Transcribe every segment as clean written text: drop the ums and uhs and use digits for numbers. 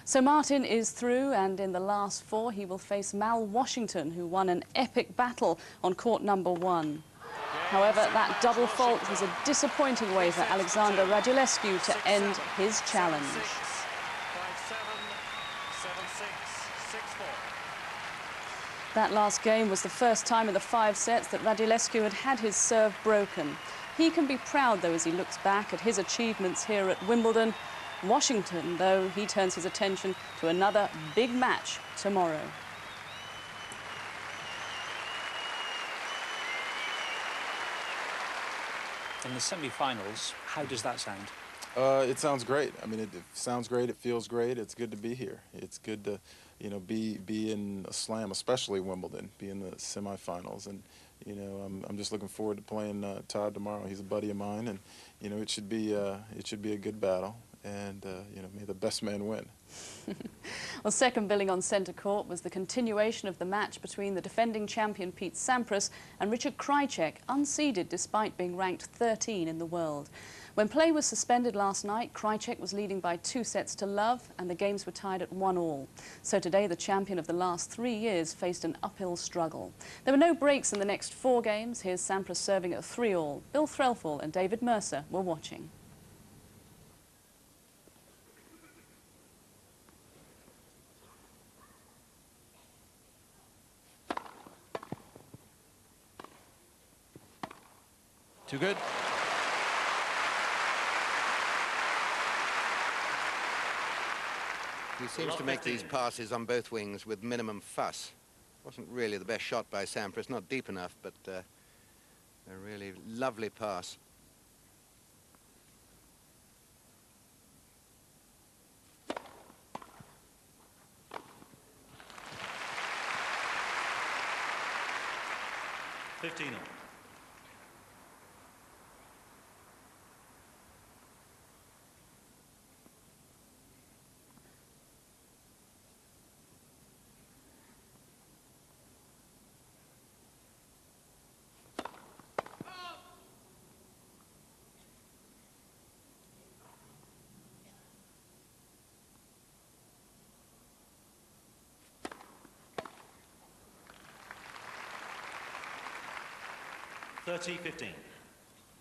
So Martin is through, and in the last four he will face Mal Washington, who won an epic battle on court number 1. However, that double fault was a disappointing way for Alexander Radulescu to end his challenge. That last game was the first time in the 5 sets that Radulescu had had his serve broken. He can be proud, though, as he looks back at his achievements here at Wimbledon. Washington, though, he turns his attention to another big match tomorrow. In the semi-finals, how does that sound? It sounds great. I mean, it sounds great. It feels great. It's good to be here. It's good to, you know, be in a slam, especially Wimbledon, be in the semifinals. And you know, I'm just looking forward to playing Todd tomorrow. He's a buddy of mine, and you know, it should be a good battle. And you know, may the best man win. Well, second billing on centre court was the continuation of the match between the defending champion Pete Sampras and Richard Krajicek, unseeded despite being ranked 13 in the world. When play was suspended last night, Krajicek was leading by 2 sets to love, and the games were tied at 1-1. So today, the champion of the last 3 years faced an uphill struggle. There were no breaks in the next 4 games. Here's Sampras serving at 3-3. Bill Threlfall and David Mercer were watching. Too good. He seems to make these passes on both wings with minimum fuss. Wasn't really the best shot by Sampras, not deep enough, but a really lovely pass. $15. 30-15.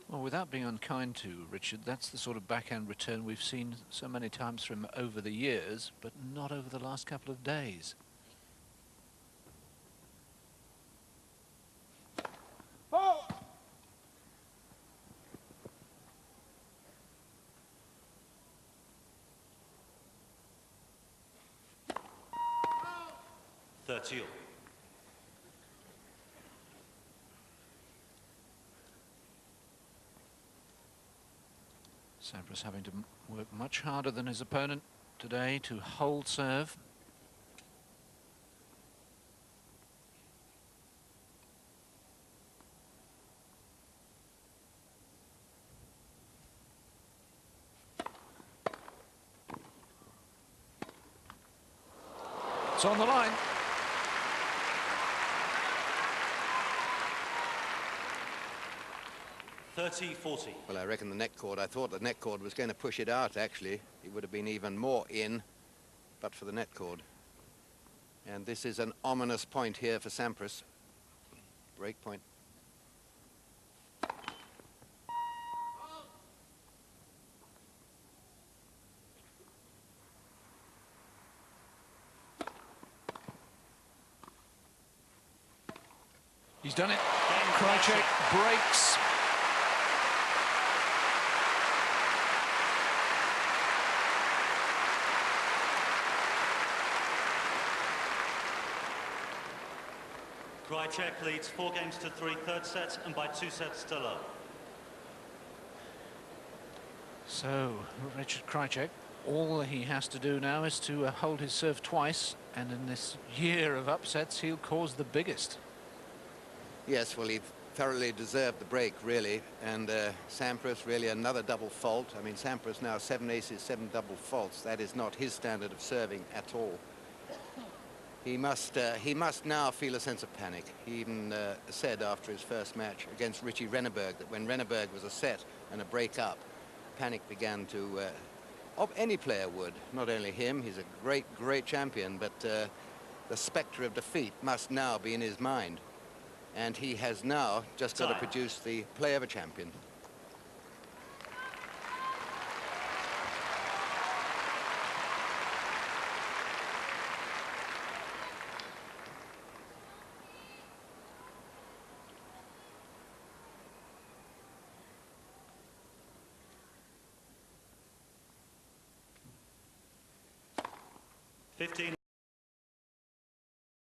Well, without being unkind to Richard, that's the sort of backhand return we've seen so many times from him over the years, but not over the last couple of days. Oh! $30. Sampras having to work much harder than his opponent today to hold serve. It's on the line. $30-40. Well, I reckon the net cord, I thought the net cord was going to push it out, actually. It would have been even more in, but for the net cord. And this is an ominous point here for Sampras. Break point. He's done it. Krajicek breaks. Krajicek leads 4-3 third sets and by 2 sets to love. So, Richard Krajicek, all he has to do now is to hold his serve twice, and in this year of upsets, he'll cause the biggest. Yes, well, he thoroughly deserved the break, really. And Sampras, really another double fault. I mean, Sampras now 7 aces, 7 double faults. That is not his standard of serving at all. He must now feel a sense of panic. He even said after his first match against Richie Renneberg that when Renneberg was a set and a break up, panic began to of any player would. Not only him, he's a great, great champion, but the spectre of defeat must now be in his mind. And he has now just got to produce the play of a champion. $15.